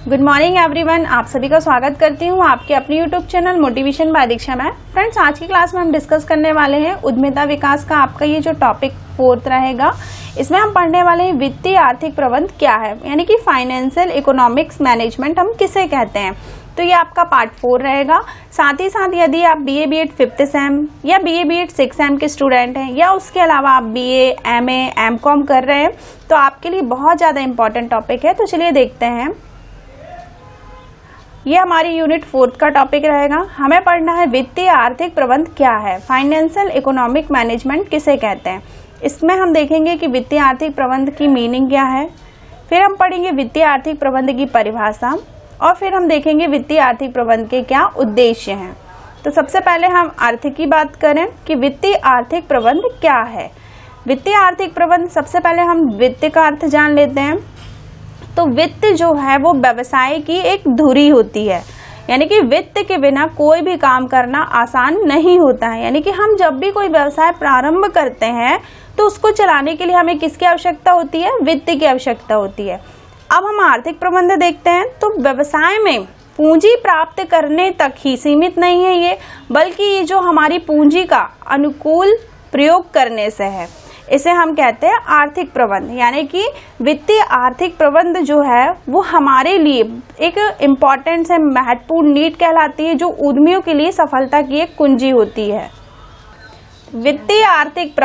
Good morning everyone, आप सभी का स्वागत करती हूँ आपके अपने यूट्यूब चैनल मोटिवेशन बाय दीक्षा में। फ्रेंड्स, आज की क्लास में हम डिस्कस करने वाले हैं उद्यमिता विकास का आपका ये जो टॉपिक 4th रहेगा। इसमें हम पढ़ने वाले हैं वित्तीय आर्थिक प्रबंध क्या है, यानी कि फाइनेंशियल इकोनॉमिक्स मैनेजमेंट हम किसे कहते हैं। तो ये आपका पार्ट 4 रहेगा। साथ ही साथ यदि आप BA BEd 5th सेम या BA BEd 6th सेम के स्टूडेंट हैं या उसके अलावा आप BA MA MCOM कर रहे हैं तो आपके लिए बहुत ज़्यादा इंपॉर्टेंट टॉपिक है। तो चलिए देखते हैं। ये हमारी यूनिट 4 का टॉपिक रहेगा। हमें पढ़ना है वित्तीय आर्थिक प्रबंध क्या है, फाइनेंशियल इकोनॉमिक मैनेजमेंट किसे कहते हैं। इसमें हम देखेंगे कि वित्तीय आर्थिक प्रबंध की मीनिंग क्या है, फिर हम पढ़ेंगे वित्तीय आर्थिक प्रबंध की परिभाषा और फिर हम देखेंगे वित्तीय आर्थिक प्रबंध के क्या उद्देश्य हैं। तो सबसे पहले हम आर्थिक की बात करें कि वित्तीय आर्थिक प्रबंध क्या है। वित्तीय आर्थिक प्रबंध, सबसे पहले हम वित्त का अर्थ जान लेते हैं। तो वित्त जो है वो व्यवसाय की एक धुरी होती है, यानी कि वित्त के बिना कोई भी काम करना आसान नहीं होता है। यानी कि हम जब भी कोई व्यवसाय प्रारंभ करते हैं तो उसको चलाने के लिए हमें किसकी आवश्यकता होती है, वित्त की आवश्यकता होती है। अब हम आर्थिक प्रबंध देखते हैं। तो व्यवसाय में पूंजी प्राप्त करने तक ही सीमित नहीं है ये, बल्कि ये जो हमारी पूंजी का अनुकूल प्रयोग करने से है, इसे हम कहते हैं आर्थिक प्रबंध। यानी कि वित्तीय आर्थिक प्रबंध जो है वो हमारे लिए एक इम्पॉर्टेंट से महत्वपूर्ण नीड कहलाती है, जो उद्यमियों के लिए सफलता की एक कुंजी होती है। वित्तीय आर्थिक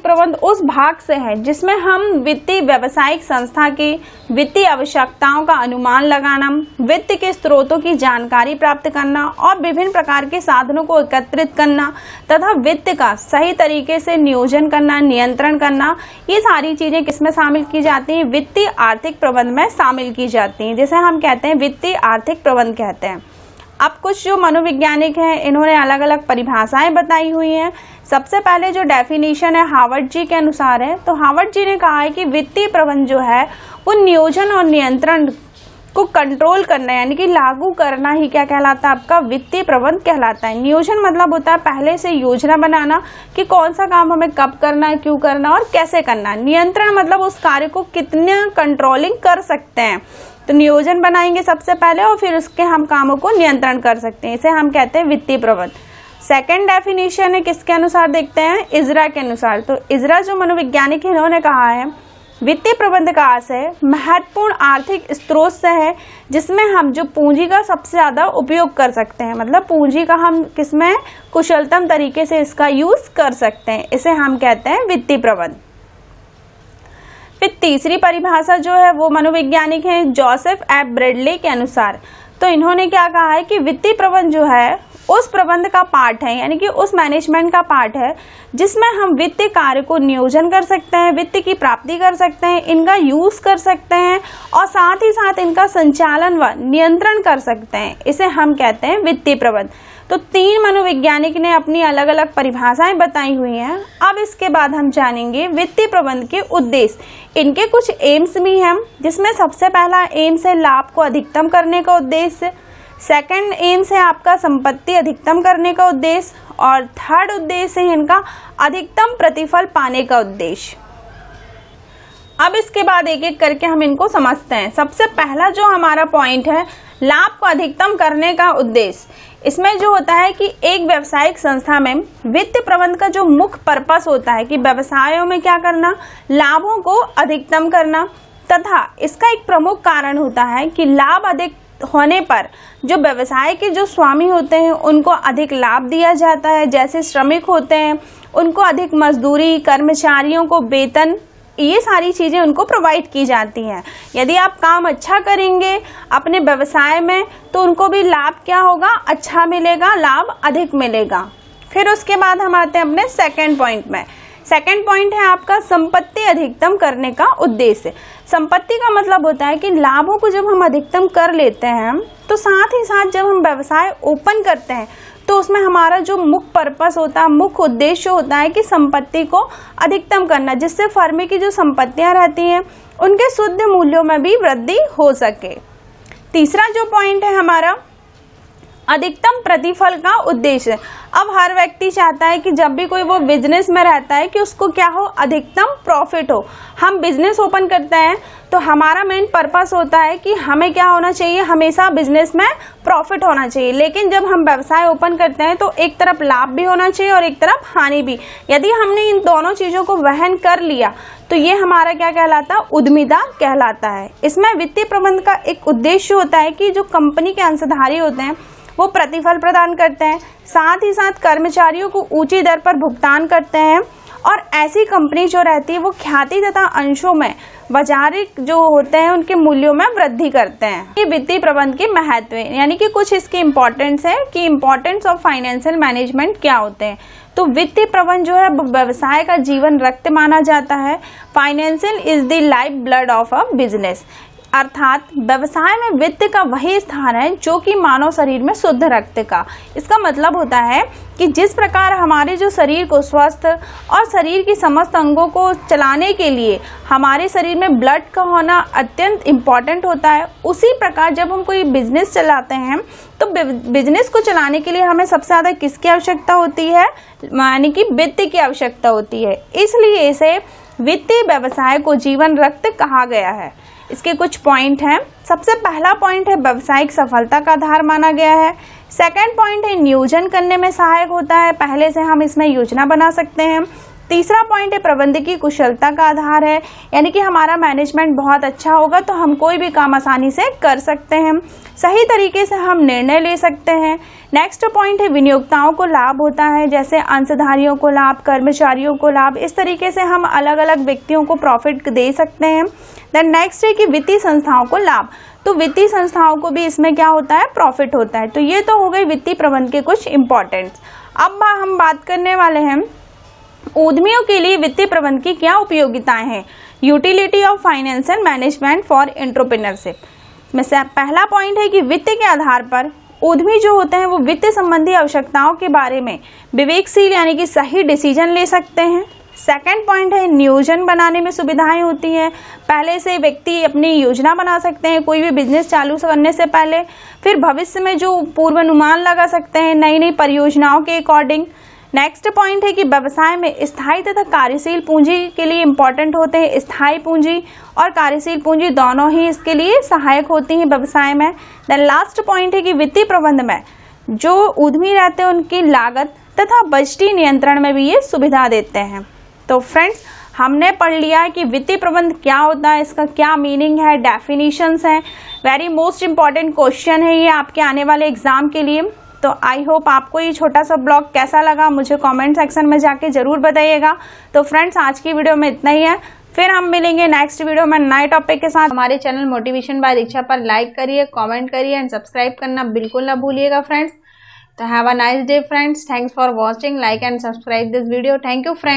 प्रबंध उस भाग से है जिसमें हम वित्तीय व्यावसायिक संस्था की वित्तीय आवश्यकताओं का अनुमान लगाना, वित्त के स्रोतों की जानकारी प्राप्त करना और विभिन्न प्रकार के साधनों को एकत्रित करना तथा वित्त का सही तरीके से नियोजन करना, नियंत्रण करना, ये सारी चीजें किसमें शामिल की जाती हैं, वित्तीय आर्थिक प्रबंध में शामिल की जाती हैं, जिसे हम कहते हैं वित्तीय आर्थिक प्रबंध कहते हैं। अब कुछ जो मनोवैज्ञानिक हैं इन्होंने अलग अलग परिभाषाएं बताई हुई हैं। सबसे पहले जो डेफिनेशन है हार्वर्ड जी के अनुसार है। तो हार्वर्ड जी ने कहा है कि वित्तीय प्रबंध जो है वो नियोजन और नियंत्रण को कंट्रोल करना, यानी कि लागू करना ही क्या कहलाता है, आपका वित्तीय प्रबंध कहलाता है। नियोजन मतलब होता है पहले से योजना बनाना कि कौन सा काम हमें कब करना है, क्यों करना और कैसे करना। नियंत्रण मतलब उस कार्य को कितने कंट्रोलिंग कर सकते हैं। तो नियोजन बनाएंगे सबसे पहले और फिर उसके हम कामों को नियंत्रण कर सकते हैं, इसे हम कहते हैं वित्तीय प्रबंध। सेकंड डेफिनेशन है किसके अनुसार देखते हैं, इजरा के अनुसार। तो इजरा जो मनोवैज्ञानिक है इन्होंने कहा है वित्तीय प्रबंध का आशय महत्वपूर्ण आर्थिक स्रोत से है जिसमें हम जो पूंजी का सबसे ज्यादा उपयोग कर सकते हैं, मतलब पूंजी का हम किसमें कुशलतम तरीके से इसका यूज कर सकते हैं, इसे हम कहते हैं वित्तीय प्रबंध। फिर तीसरी परिभाषा जो है वो मनोवैज्ञानिक है जोसेफ एफ ब्रेडले के अनुसार। तो इन्होंने क्या कहा है कि वित्तीय प्रबंध जो है उस प्रबंध का पार्ट है, यानी कि उस मैनेजमेंट का पार्ट है जिसमें हम वित्तीय कार्य को नियोजन कर सकते हैं, वित्त की प्राप्ति कर सकते हैं, इनका यूज कर सकते हैं और साथ ही साथ इनका संचालन व नियंत्रण कर सकते हैं, इसे हम कहते हैं वित्तीय प्रबंध। तो 3 मनोवैज्ञानिक ने अपनी अलग अलग परिभाषाएं बताई हुई हैं। अब इसके बाद हम जानेंगे वित्तीय प्रबंध के उद्देश्य। इनके कुछ एम्स भी हैं, जिसमें सबसे पहला एम्स है लाभ को अधिकतम करने का उद्देश्य, सेकंड एम्स है आपका संपत्ति अधिकतम करने का उद्देश्य और थर्ड उद्देश्य है इनका अधिकतम प्रतिफल पाने का उद्देश्य। अब इसके बाद एक एक करके हम इनको समझते हैं। सबसे पहला जो हमारा पॉइंट है लाभ को अधिकतम करने का उद्देश्य। इसमें जो होता है कि एक व्यावसायिक संस्था में वित्त प्रबंध का जो मुख्य पर्पस होता है कि व्यवसायों में क्या करना, लाभों को अधिकतम करना, तथा इसका एक प्रमुख कारण होता है कि लाभ अधिक होने पर जो व्यवसाय के जो स्वामी होते हैं उनको अधिक लाभ दिया जाता है। जैसे श्रमिक होते हैं उनको अधिक मजदूरी, कर्मचारियों को वेतन, ये सारी चीजें उनको प्रोवाइड की जाती हैं। यदि आप काम अच्छा करेंगे अपने व्यवसाय में तो उनको भी लाभ क्या होगा, अच्छा मिलेगा, लाभ अधिक मिलेगा। फिर उसके बाद हम आते हैं अपने सेकंड पॉइंट में। सेकंड पॉइंट है आपका संपत्ति अधिकतम करने का उद्देश्य। संपत्ति का मतलब होता है कि लाभों को जब हम अधिकतम कर लेते हैं तो साथ ही साथ जब हम व्यवसाय ओपन करते हैं तो उसमें हमारा जो मुख्य पर्पस होता है, मुख्य उद्देश्य होता है कि संपत्ति को अधिकतम करना, जिससे फर्म की जो संपत्तियां रहती हैं उनके शुद्ध मूल्यों में भी वृद्धि हो सके। तीसरा जो पॉइंट है हमारा अधिकतम प्रतिफल का उद्देश्य। अब हर व्यक्ति चाहता है कि जब भी कोई वो बिजनेस में रहता है कि उसको क्या हो, अधिकतम प्रॉफिट हो। हम बिजनेस ओपन करते हैं तो हमारा मेन पर्पस होता है कि हमें क्या होना चाहिए, हमेशा बिजनेस में प्रॉफिट होना चाहिए। लेकिन जब हम व्यवसाय ओपन करते हैं तो एक तरफ लाभ भी होना चाहिए और एक तरफ हानि भी। यदि हमने इन दोनों चीजों को वहन कर लिया तो ये हमारा क्या कहलाता है, उद्यमिता कहलाता है। इसमें वित्तीय प्रबंधन का एक उद्देश्य होता है कि जो कंपनी के अंशधारी होते हैं वो प्रतिफल प्रदान करते हैं, साथ ही साथ कर्मचारियों को ऊंची दर पर भुगतान करते हैं और ऐसी कंपनी जो रहती है वो ख्याति तथा अंशों में बाजारिक जो होते हैं उनके मूल्यों में वृद्धि करते हैं। ये वित्तीय प्रबंधन के महत्व है, यानी कि कुछ इसकी इम्पोर्टेंस है कि इम्पोर्टेंस ऑफ फाइनेंशियल मैनेजमेंट क्या होते हैं। तो वित्तीय प्रबंधन जो है व्यवसाय का जीवन रक्त माना जाता है। Financial is the life blood of a business, अर्थात व्यवसाय में वित्त का वही स्थान है जो कि मानव शरीर में शुद्ध रक्त का। इसका मतलब होता है कि जिस प्रकार हमारे जो शरीर को स्वस्थ और शरीर की समस्त अंगों को चलाने के लिए हमारे शरीर में ब्लड का होना अत्यंत इम्पॉर्टेंट होता है, उसी प्रकार जब हम कोई बिजनेस चलाते हैं तो बिजनेस को चलाने के लिए हमें सबसे ज़्यादा किसकी आवश्यकता होती है, यानी कि वित्त की आवश्यकता होती है। इसलिए इसे वित्तीय व्यवसाय को जीवन रक्त कहा गया है। इसके कुछ पॉइंट हैं। सबसे पहला पॉइंट है व्यावसायिक सफलता का आधार माना गया है। सेकंड पॉइंट है नियोजन करने में सहायक होता है, पहले से हम इसमें योजना बना सकते हैं। तीसरा पॉइंट है प्रबंधकीय कुशलता का आधार है, यानी कि हमारा मैनेजमेंट बहुत अच्छा होगा तो हम कोई भी काम आसानी से कर सकते हैं, सही तरीके से हम निर्णय ले सकते हैं। नेक्स्ट पॉइंट है विनियोक्ताओं को लाभ होता है, जैसे अंशधारियों को लाभ, कर्मचारियों को लाभ, इस तरीके से हम अलग अलग व्यक्तियों को प्रॉफिट दे सकते हैं। देन नेक्स्ट है कि वित्तीय संस्थाओं को लाभ, तो वित्तीय संस्थाओं को भी इसमें क्या होता है, प्रॉफिट होता है। तो ये तो हो गई वित्तीय प्रबंधन के कुछ इंपॉर्टेंट्स। अब हम बात करने वाले हैं उद्यमियों के लिए वित्तीय प्रबंधन की क्या उपयोगिताएं हैं। Utility of financial management for entrepreneurship में से पहला पॉइंट है कि वित्त के आधार पर उद्यमी जो होते हैं वो वित्त संबंधी आवश्यकताओं के बारे में विवेकशील यानी कि सही डिसीजन ले सकते हैं। सेकंड पॉइंट है नियोजन बनाने में सुविधाएं होती हैं, पहले से व्यक्ति अपनी योजना बना सकते हैं कोई भी बिजनेस चालू करने से पहले, फिर भविष्य में जो पूर्वानुमान लगा सकते हैं नई नई परियोजनाओं के अकॉर्डिंग। नेक्स्ट पॉइंट है कि व्यवसाय में स्थायी तथा कार्यशील पूंजी के लिए इम्पोर्टेंट होते हैं। स्थायी पूंजी और कार्यशील पूंजी दोनों ही इसके लिए सहायक होती हैं व्यवसाय में। देन लास्ट पॉइंट है कि वित्तीय प्रबंधन में जो उद्यमी रहते हैं उनकी लागत तथा बजटीय नियंत्रण में भी ये सुविधा देते हैं। तो फ्रेंड्स हमने पढ़ लिया है कि वित्तीय प्रबंधन क्या होता है, इसका क्या मीनिंग है, डेफिनेशंस है। वेरी मोस्ट इंपॉर्टेंट क्वेश्चन है ये आपके आने वाले एग्जाम के लिए। तो आई होप आपको ये छोटा सा ब्लॉग कैसा लगा मुझे कमेंट सेक्शन में जाके जरूर बताइएगा। तो फ्रेंड्स आज की वीडियो में इतना ही है, फिर हम मिलेंगे नेक्स्ट वीडियो में नए टॉपिक के साथ। हमारे चैनल मोटिवेशन बाय दीक्षा पर लाइक करिए, कमेंट करिए एंड सब्सक्राइब करना बिल्कुल ना भूलिएगा फ्रेंड्स। तो have a nice day friends, thanks for watching, like and subscribe this video. Thank you friends.